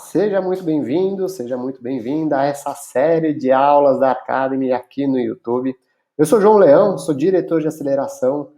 seja muito bem-vindo, seja muito bem-vinda a essa série de aulas da Academy aqui no YouTube. Eu sou João Leão, sou diretor de aceleração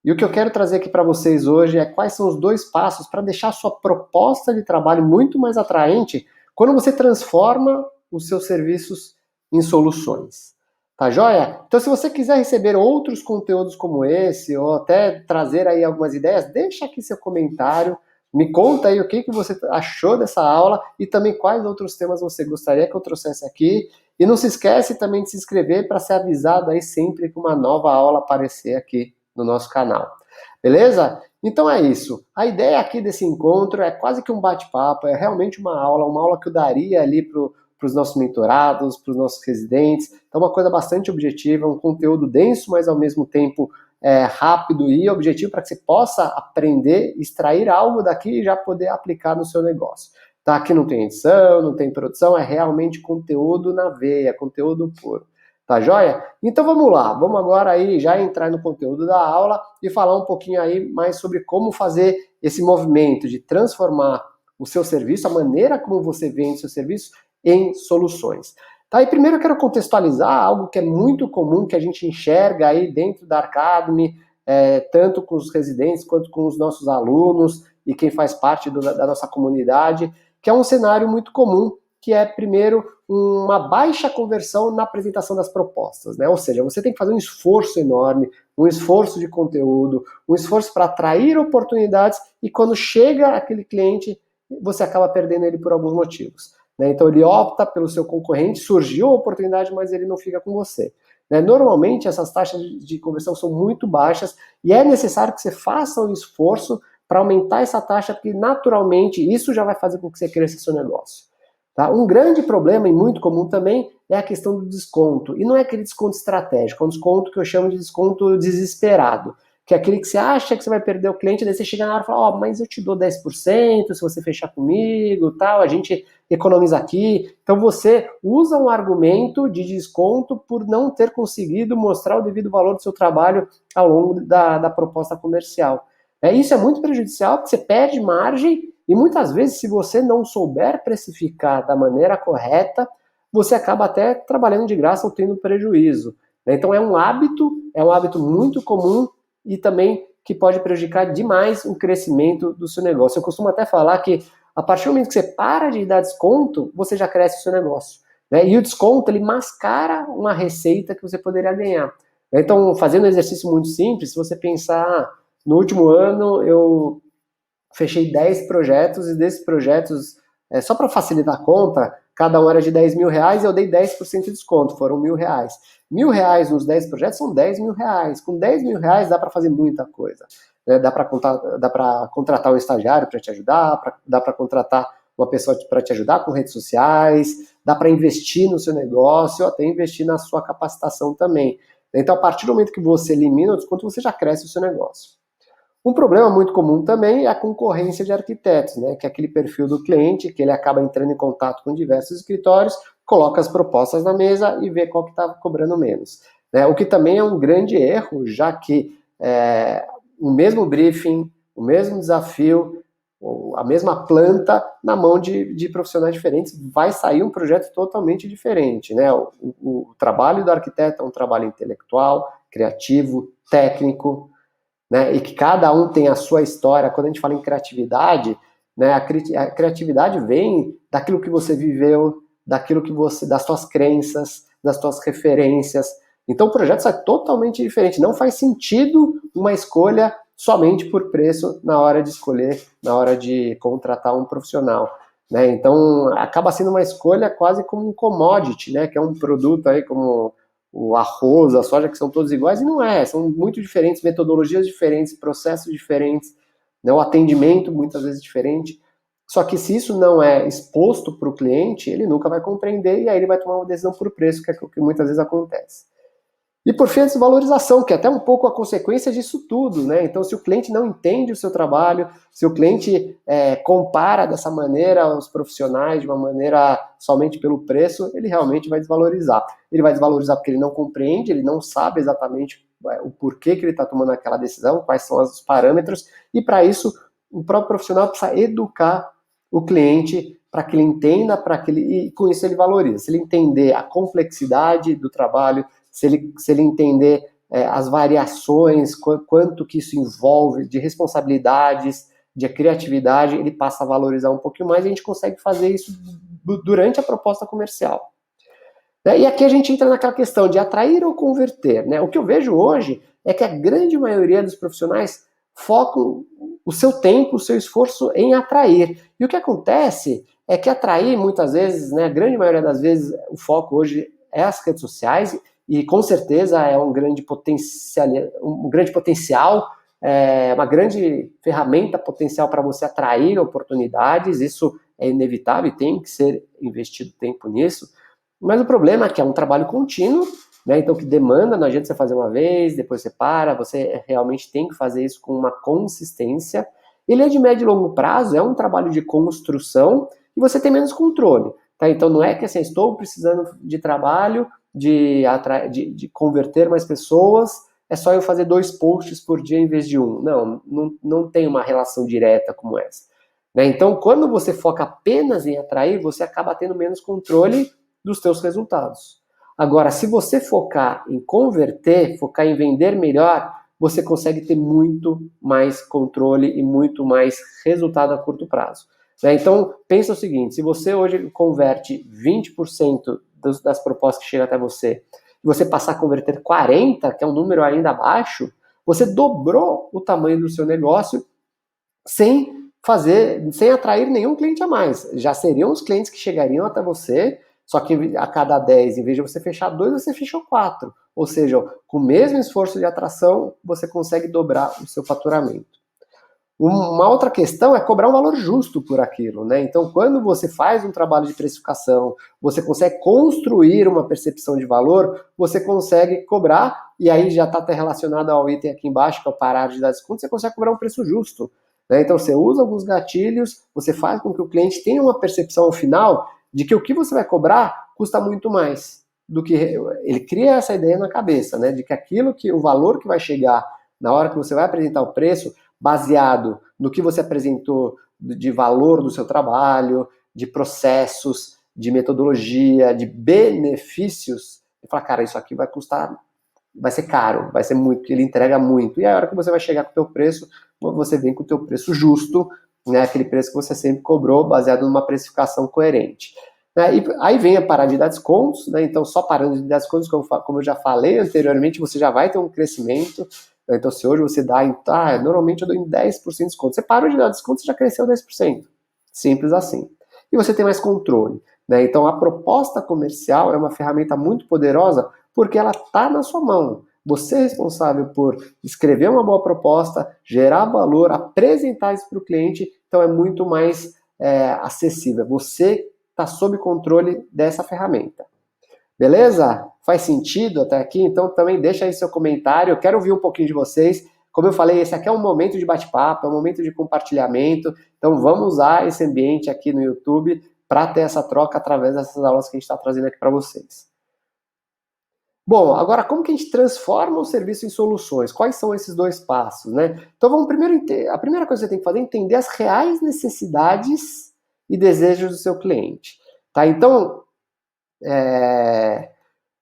e o que eu quero trazer aqui para vocês hoje é quais são os 2 passos para deixar a sua proposta de trabalho muito mais atraente quando você transforma os seus serviços em soluções. Tá joia? Então, se você quiser receber outros conteúdos como esse ou até trazer aí algumas ideias, deixa aqui seu comentário. Me conta aí o que você achou dessa aula e também quais outros temas você gostaria que eu trouxesse aqui. E não se esquece também de se inscrever para ser avisado aí sempre que uma nova aula aparecer aqui no nosso canal. Beleza? Então é isso. A ideia aqui desse encontro é quase que um bate-papo, é realmente uma aula que eu daria ali para os nossos mentorados, para os nossos residentes. Então uma coisa bastante objetiva, um conteúdo denso, mas ao mesmo tempo rápido e objetivo para que você possa aprender, extrair algo daqui e já poder aplicar no seu negócio. Tá? Aqui não tem edição, não tem produção, é realmente conteúdo na veia, conteúdo puro. Tá joia? Então vamos lá, vamos agora aí já entrar no conteúdo da aula e falar um pouquinho aí mais sobre como fazer esse movimento de transformar o seu serviço, a maneira como você vende seu serviço em soluções. Tá, e primeiro eu quero contextualizar algo que é muito comum, que a gente enxerga aí dentro da Academy, tanto com os residentes quanto com os nossos alunos e quem faz parte da nossa comunidade, que é um cenário muito comum, que é, primeiro, uma baixa conversão na apresentação das propostas, né? Ou seja, você tem que fazer um esforço enorme, um esforço de conteúdo, um esforço para atrair oportunidades e quando chega aquele cliente, você acaba perdendo ele por alguns motivos. Então ele opta pelo seu concorrente, surgiu a oportunidade, mas ele não fica com você. Normalmente essas taxas de conversão são muito baixas e é necessário que você faça um esforço para aumentar essa taxa, porque naturalmente isso já vai fazer com que você cresça seu negócio. Tá? Um grande problema e muito comum também é a questão do desconto. E não é aquele desconto estratégico, é um desconto que eu chamo de desconto desesperado, que é aquele que você acha que você vai perder o cliente, daí você chega na hora e fala, mas eu te dou 10% se você fechar comigo, tal, a gente economiza aqui. Então você usa um argumento de desconto por não ter conseguido mostrar o devido valor do seu trabalho ao longo da proposta comercial. Isso é muito prejudicial, porque você perde margem e muitas vezes, se você não souber precificar da maneira correta, você acaba até trabalhando de graça ou tendo prejuízo. Então é um hábito muito comum e também que pode prejudicar demais o crescimento do seu negócio. Eu costumo até falar que a partir do momento que você para de dar desconto, você já cresce o seu negócio. E o desconto, ele mascara uma receita que você poderia ganhar. Então, fazendo um exercício muito simples, se você pensar, no último ano eu fechei 10 projetos e desses projetos, só para facilitar a conta, cada um era de 10 mil reais e eu dei 10% de desconto, foram R$1.000. R$1.000 nos 10 projetos são 10 mil reais. Com 10 mil reais dá para fazer muita coisa. Dá para contratar um estagiário para te ajudar, dá para contratar uma pessoa para te ajudar com redes sociais, dá para investir no seu negócio, ou até investir na sua capacitação também. Então, a partir do momento que você elimina o desconto, você já cresce o seu negócio. Um problema muito comum também é a concorrência de arquitetos, que é aquele perfil do cliente que ele acaba entrando em contato com diversos escritórios, coloca as propostas na mesa e vê qual que está cobrando menos. O que também é um grande erro, já que o mesmo briefing, o mesmo desafio, a mesma planta na mão de profissionais diferentes, vai sair um projeto totalmente diferente. O trabalho do arquiteto é um trabalho intelectual, criativo, técnico, e que cada um tem a sua história. Quando a gente fala em criatividade, a criatividade vem daquilo que você viveu, das suas crenças, das suas referências. Então o projeto sai totalmente diferente. Não faz sentido uma escolha somente por preço na hora de escolher, na hora de contratar um profissional. Então acaba sendo uma escolha quase como um commodity, que é um produto aí como o arroz, a soja, que são todos iguais, e não são muito diferentes, metodologias diferentes, processos diferentes, o atendimento muitas vezes diferente. Só que se isso não é exposto para o cliente, ele nunca vai compreender e aí ele vai tomar uma decisão por preço, que é o que muitas vezes acontece. E por fim, a desvalorização, que é até um pouco a consequência disso tudo, Então, se o cliente não entende o seu trabalho, se o cliente compara dessa maneira os profissionais de uma maneira somente pelo preço, ele realmente vai desvalorizar. Ele vai desvalorizar porque ele não compreende, ele não sabe exatamente o porquê que ele está tomando aquela decisão, quais são os parâmetros, e para isso o próprio profissional precisa educar o cliente para que ele entenda, e com isso ele valoriza. Se ele entender a complexidade do trabalho, se ele entender as variações, quanto que isso envolve de responsabilidades, de criatividade, ele passa a valorizar um pouquinho mais e a gente consegue fazer isso durante a proposta comercial. E aqui a gente entra naquela questão de atrair ou converter. Né? O que eu vejo hoje é que a grande maioria dos profissionais focam o seu tempo, o seu esforço em atrair. E o que acontece é que atrair, muitas vezes, né, a grande maioria das vezes, o foco hoje é as redes sociais, e com certeza é um grande potencial, uma grande ferramenta potencial para você atrair oportunidades, isso é inevitável e tem que ser investido tempo nisso. Mas o problema é que é um trabalho contínuo, né? Então que demanda, não adianta você fazer uma vez, depois você para, você realmente tem que fazer isso com uma consistência. Ele é de médio e longo prazo, é um trabalho de construção e você tem menos controle. Tá? Então não é que assim, estou precisando de trabalho, de converter mais pessoas, é só eu fazer 2 posts por dia em vez de 1. Não tem uma relação direta como essa. Né? Então quando você foca apenas em atrair, você acaba tendo menos controle dos teus resultados. Agora, se você focar em converter, focar em vender melhor, você consegue ter muito mais controle e muito mais resultado a curto prazo. Né? Então, pensa o seguinte, se você hoje converte 20% das propostas que chegam até você, e você passar a converter 40%, que é um número ainda baixo, você dobrou o tamanho do seu negócio sem atrair nenhum cliente a mais. Já seriam os clientes que chegariam até você, só que a cada 10, em vez de você fechar 2, você fechou 4. Ou seja, com o mesmo esforço de atração, você consegue dobrar o seu faturamento. Uma outra questão é cobrar um valor justo por aquilo, né? Então, quando você faz um trabalho de precificação, você consegue construir uma percepção de valor, você consegue cobrar, e aí já está até relacionado ao item aqui embaixo, que é o parar de dar desconto, você consegue cobrar um preço justo. Né? Então, você usa alguns gatilhos, você faz com que o cliente tenha uma percepção ao final de que o que você vai cobrar custa muito mais do que ele cria essa ideia na cabeça, né? De que o valor que vai chegar na hora que você vai apresentar o preço, baseado no que você apresentou de valor do seu trabalho, de processos, de metodologia, de benefícios, e fala, cara, isso aqui vai custar, vai ser caro, vai ser muito, ele entrega muito. E a hora que você vai chegar com o teu preço, você vem com o teu preço justo, né, aquele preço que você sempre cobrou, baseado numa precificação coerente. E aí vem a parar de dar descontos, né, então só parando de dar descontos, como eu já falei anteriormente, você já vai ter um crescimento. Então se hoje você dá, normalmente eu dou em 10% de desconto, você parou de dar desconto, você já cresceu 10%. Simples assim. E você tem mais controle. Né? Então a proposta comercial é uma ferramenta muito poderosa porque ela está na sua mão. Você é responsável por escrever uma boa proposta, gerar valor, apresentar isso para o cliente, então é muito mais acessível. Você está sob controle dessa ferramenta. Beleza? Faz sentido até aqui? Então também deixa aí seu comentário, eu quero ouvir um pouquinho de vocês. Como eu falei, esse aqui é um momento de bate-papo, é um momento de compartilhamento, então vamos usar esse ambiente aqui no YouTube para ter essa troca através dessas aulas que a gente está trazendo aqui para vocês. Bom, agora como que a gente transforma o serviço em soluções? Quais são esses 2 passos, né? Então vamos a primeira coisa que você tem que fazer é entender as reais necessidades e desejos do seu cliente. Tá? Então,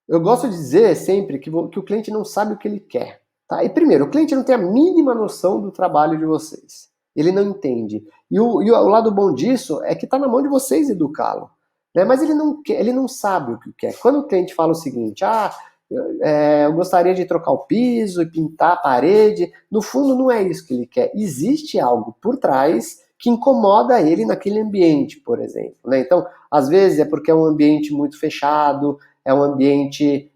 eu gosto de dizer sempre que o cliente não sabe o que ele quer. Tá? E primeiro, o cliente não tem a mínima noção do trabalho de vocês. Ele não entende. E o lado bom disso é que está na mão de vocês educá-lo. Né? Mas ele não sabe o que quer. Quando o cliente fala o seguinte, eu gostaria de trocar o piso e pintar a parede, no fundo não é isso que ele quer. Existe algo por trás que incomoda ele naquele ambiente, por exemplo. Né? Então, às vezes é porque é um ambiente muito fechado, é um ambiente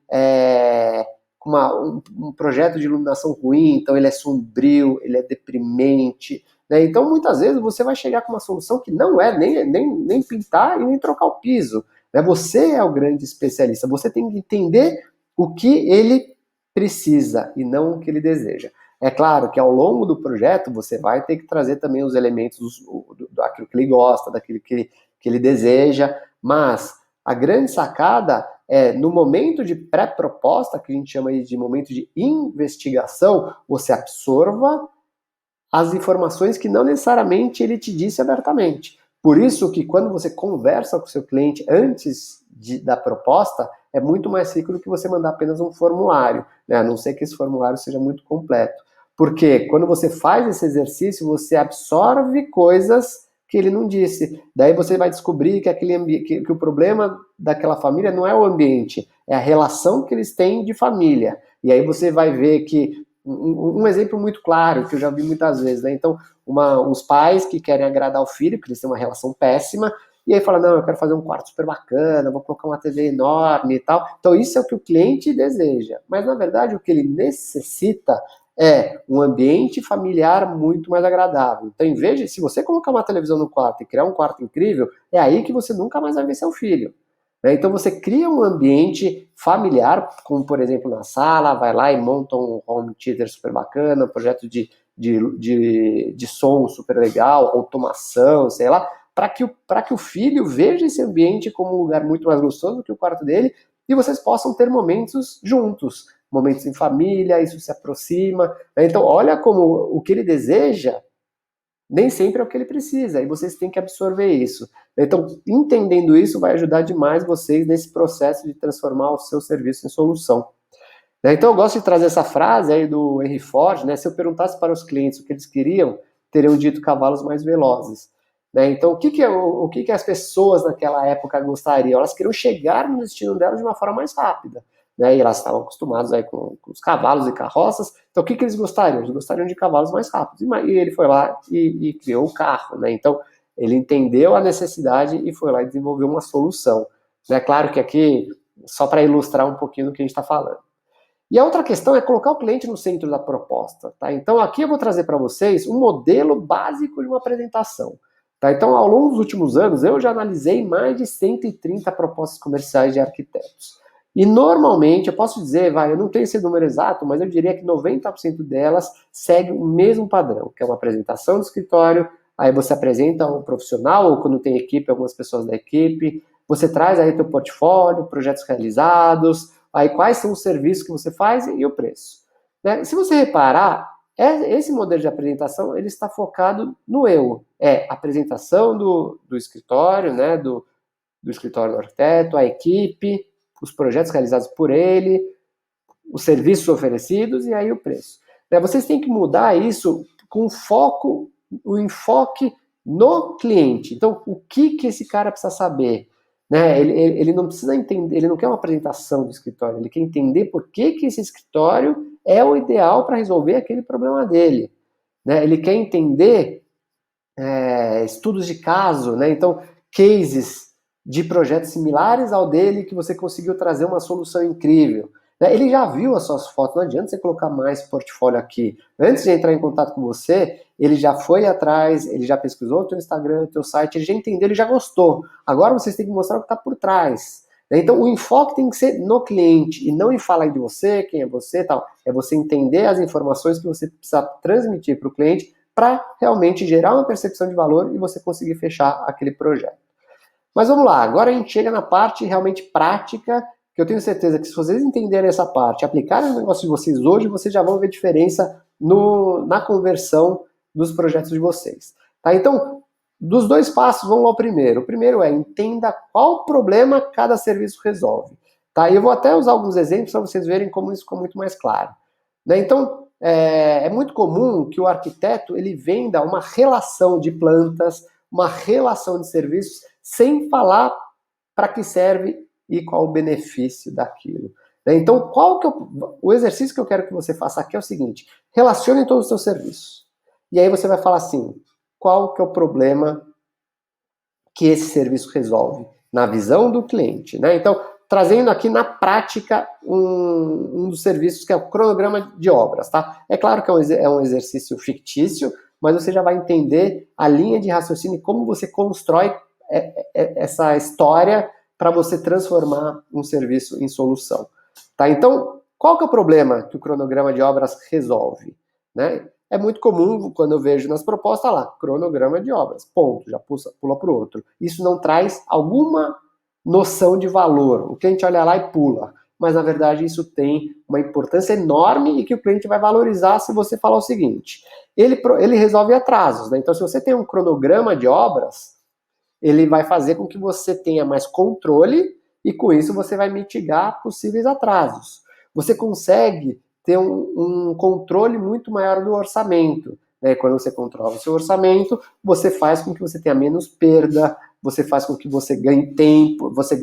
com um projeto de iluminação ruim, então ele é sombrio, ele é deprimente. Né? Então, muitas vezes, você vai chegar com uma solução que não é nem pintar e nem trocar o piso. Né? Você é o grande especialista, você tem que entender o que ele precisa e não o que ele deseja. É claro que ao longo do projeto você vai ter que trazer também os elementos daquilo que ele gosta, daquilo que ele deseja, mas a grande sacada é no momento de pré-proposta, que a gente chama de momento de investigação, você absorva as informações que não necessariamente ele te disse abertamente. Por isso que quando você conversa com o seu cliente antes da proposta, é muito mais rico do que você mandar apenas um formulário, né? A não ser que esse formulário seja muito completo. Porque quando você faz esse exercício, você absorve coisas que ele não disse. Daí você vai descobrir que, que o problema daquela família não é o ambiente, é a relação que eles têm de família. E aí você vai ver que um exemplo muito claro, que eu já vi muitas vezes, né? Então, uns pais que querem agradar o filho, que eles têm uma relação péssima, e aí fala, não, eu quero fazer um quarto super bacana, vou colocar uma TV enorme e tal. Então, isso é o que o cliente deseja. Mas, na verdade, o que ele necessita é um ambiente familiar muito mais agradável. Então, em vez de, se você colocar uma televisão no quarto e criar um quarto incrível, é aí que você nunca mais vai ver seu filho. Então você cria um ambiente familiar, como por exemplo na sala, vai lá e monta um home theater super bacana, um projeto de som super legal, automação, sei lá, para que o filho veja esse ambiente como um lugar muito mais gostoso do que o quarto dele e vocês possam ter momentos juntos, momentos em família, isso se aproxima. Então olha como o que ele deseja nem sempre é o que ele precisa, e vocês têm que absorver isso. Então, entendendo isso vai ajudar demais vocês nesse processo de transformar o seu serviço em solução. Então, eu gosto de trazer essa frase aí do Henry Ford, né? Se eu perguntasse para os clientes o que eles queriam, teriam dito cavalos mais velozes. Então, o que as pessoas naquela época gostariam? Elas queriam chegar no destino delas de uma forma mais rápida. E elas estavam acostumadas aí com os cavalos e carroças. Então, o que eles gostariam? Eles gostariam de cavalos mais rápidos. E ele foi lá e criou o carro. Então, ele entendeu a necessidade e foi lá e desenvolveu uma solução. Claro que aqui, só para ilustrar um pouquinho do que a gente está falando. E a outra questão é colocar o cliente no centro da proposta. Então, aqui eu vou trazer para vocês um modelo básico de uma apresentação. Então, ao longo dos últimos anos, eu já analisei mais de 130 propostas comerciais de arquitetos. E normalmente, eu posso dizer, eu não tenho esse número exato, mas eu diria que 90% delas seguem o mesmo padrão, que é uma apresentação do escritório, aí você apresenta um profissional, ou quando tem equipe, algumas pessoas da equipe, você traz aí teu portfólio, projetos realizados, aí quais são os serviços que você faz e o preço. Se você reparar, esse modelo de apresentação ele está focado no eu. É a apresentação do escritório, do escritório do arquiteto, a equipe, os projetos realizados por ele, os serviços oferecidos e aí o preço. Vocês têm que mudar isso com foco, o enfoque no cliente. Então, o que esse cara precisa saber? Ele não precisa entender, ele não quer uma apresentação do escritório, ele quer entender por que esse escritório é o ideal para resolver aquele problema dele. Ele quer entender estudos de caso, então cases de projetos similares ao dele que você conseguiu trazer uma solução incrível. Ele já viu as suas fotos, não adianta você colocar mais portfólio aqui. Antes de entrar em contato com você, ele já foi atrás, ele já pesquisou o teu Instagram, o teu site, ele já entendeu, ele já gostou. Agora vocês têm que mostrar o que está por trás. Então o enfoque tem que ser no cliente e não em falar de você, quem é você, tal. É você entender as informações que você precisa transmitir para o cliente para realmente gerar uma percepção de valor e você conseguir fechar aquele projeto. Mas vamos lá, agora a gente chega na parte realmente prática, que eu tenho certeza que se vocês entenderem essa parte, aplicarem o negócio de vocês hoje, vocês já vão ver diferença na conversão dos projetos de vocês. Então, dos dois passos, vamos ao primeiro. O primeiro é, entenda qual problema cada serviço resolve. E eu vou até usar alguns exemplos para vocês verem como isso ficou muito mais claro. Então, é muito comum que o arquiteto ele venda uma relação de plantas, uma relação de serviços, sem falar para que serve e qual o benefício daquilo. Então, o exercício que eu quero que você faça aqui é o seguinte: relacione todos os seus serviços. E aí você vai falar assim, qual que é o problema que esse serviço resolve na visão do cliente. Então, trazendo aqui na prática um dos serviços que é o cronograma de obras. É claro que é um exercício fictício, mas você já vai entender a linha de raciocínio e como você constrói essa história para você transformar um serviço em solução. Então, qual que é o problema que o cronograma de obras resolve? É muito comum, quando eu vejo nas propostas lá, cronograma de obras, ponto, já pula para o outro. Isso não traz alguma noção de valor. O cliente olha lá e pula. Mas, na verdade, isso tem uma importância enorme e que o cliente vai valorizar se você falar o seguinte. Ele resolve atrasos. Então, se você tem um cronograma de obras, ele vai fazer com que você tenha mais controle e com isso você vai mitigar possíveis atrasos. Você consegue ter um controle muito maior do orçamento. Né? Quando você controla o seu orçamento, você faz com que você tenha menos perda, você faz com que você ganhe tempo, você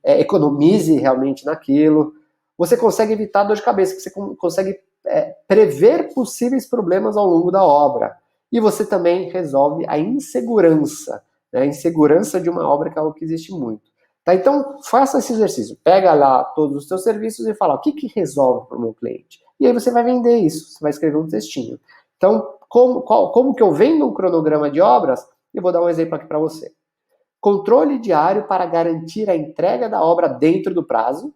economize realmente naquilo. Você consegue evitar dor de cabeça, você consegue prever possíveis problemas ao longo da obra. E você também resolve a insegurança, né? A insegurança de uma obra que é algo que existe muito. Tá? Então, faça esse exercício. Pega lá todos os seus serviços e fala, o que resolve para o meu cliente? E aí você vai vender isso, você vai escrever um textinho. Então, como que eu vendo um cronograma de obras? Eu vou dar um exemplo aqui para você. Controle diário para garantir a entrega da obra dentro do prazo.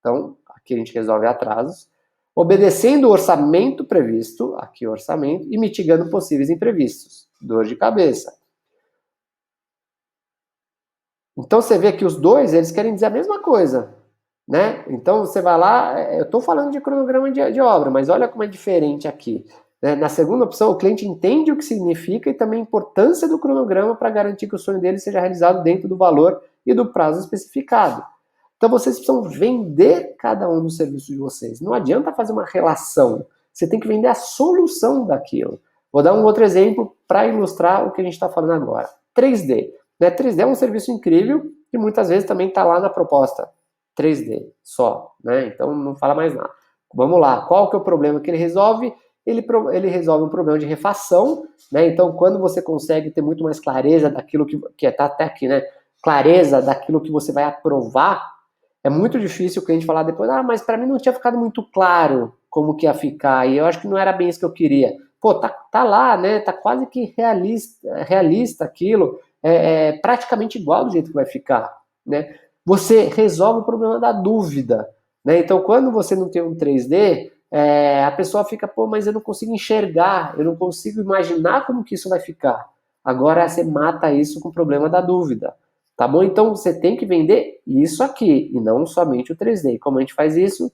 Então, aqui a gente resolve atrasos. Obedecendo o orçamento previsto, aqui o orçamento, e mitigando possíveis imprevistos. Dor de cabeça. Então você vê que os dois, eles querem dizer a mesma coisa, né? Então você vai lá, eu estou falando de cronograma de obra, mas olha como é diferente aqui. Né? Na segunda opção, o cliente entende o que significa e também a importância do cronograma para garantir que o sonho dele seja realizado dentro do valor e do prazo especificado. Então vocês precisam vender cada um dos serviços de vocês. Não adianta fazer uma relação, você tem que vender a solução daquilo. Vou dar um outro exemplo para ilustrar o que a gente está falando agora. 3D. 3D é um serviço incrível que muitas vezes também está lá na proposta 3D só, né? Então não fala mais nada. Vamos lá, qual que é o problema que ele resolve? Ele resolve um problema de refação, né? Então quando você consegue ter muito mais clareza daquilo que está até aqui, né? Clareza daquilo que você vai aprovar, é muito difícil o cliente falar depois, mas para mim não tinha ficado muito claro como que ia ficar, e eu acho que não era bem isso que eu queria. Pô, tá lá, né? Tá quase que realista aquilo, praticamente igual do jeito que vai ficar, né? Você resolve o problema da dúvida, né? Então, quando você não tem um 3D, a pessoa fica, mas eu não consigo enxergar, eu não consigo imaginar como que isso vai ficar. Agora você mata isso com o problema da dúvida, tá bom? Então, você tem que vender isso aqui, e não somente o 3D. Como a gente faz isso?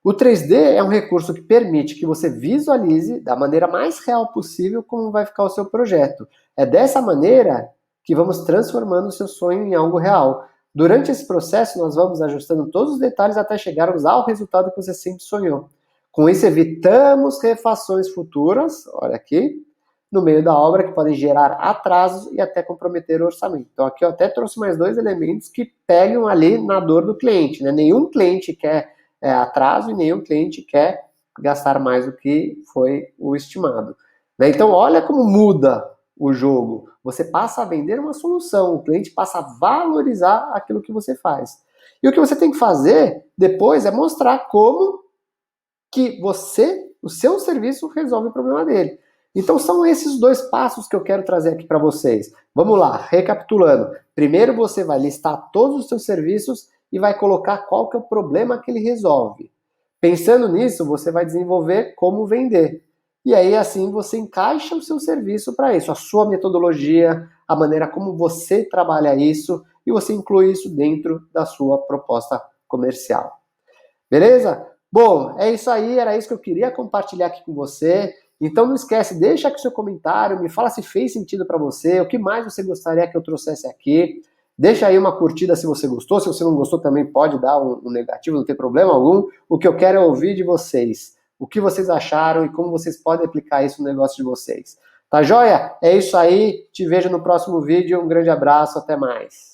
O 3D é um recurso que permite que você visualize da maneira mais real possível como vai ficar o seu projeto. É dessa maneira que vamos transformando o seu sonho em algo real. Durante esse processo, nós vamos ajustando todos os detalhes até chegarmos ao resultado que você sempre sonhou. Com isso, evitamos refações futuras, olha aqui, no meio da obra, que podem gerar atrasos e até comprometer o orçamento. Então, aqui eu até trouxe mais dois elementos que pegam ali na dor do cliente, né? Nenhum cliente quer atraso e nenhum cliente quer gastar mais do que foi o estimado. Né? Então, olha como muda o jogo. Você passa a vender uma solução, o cliente passa a valorizar aquilo que você faz. E o que você tem que fazer depois é mostrar como que o seu serviço resolve o problema dele. Então são esses dois passos que eu quero trazer aqui para vocês. Vamos lá, recapitulando. Primeiro você vai listar todos os seus serviços e vai colocar qual que é o problema que ele resolve. Pensando nisso, você vai desenvolver como vender. E aí assim você encaixa o seu serviço para isso, a sua metodologia, a maneira como você trabalha isso e você inclui isso dentro da sua proposta comercial. Beleza? Bom, é isso aí, era isso que eu queria compartilhar aqui com você. Então não esquece, deixa aqui seu comentário, me fala se fez sentido para você, o que mais você gostaria que eu trouxesse aqui. Deixa aí uma curtida se você gostou, se você não gostou também pode dar um negativo, não tem problema algum. O que eu quero é ouvir de vocês, o que vocês acharam e como vocês podem aplicar isso no negócio de vocês. Tá joia? É isso aí, te vejo no próximo vídeo, um grande abraço, até mais.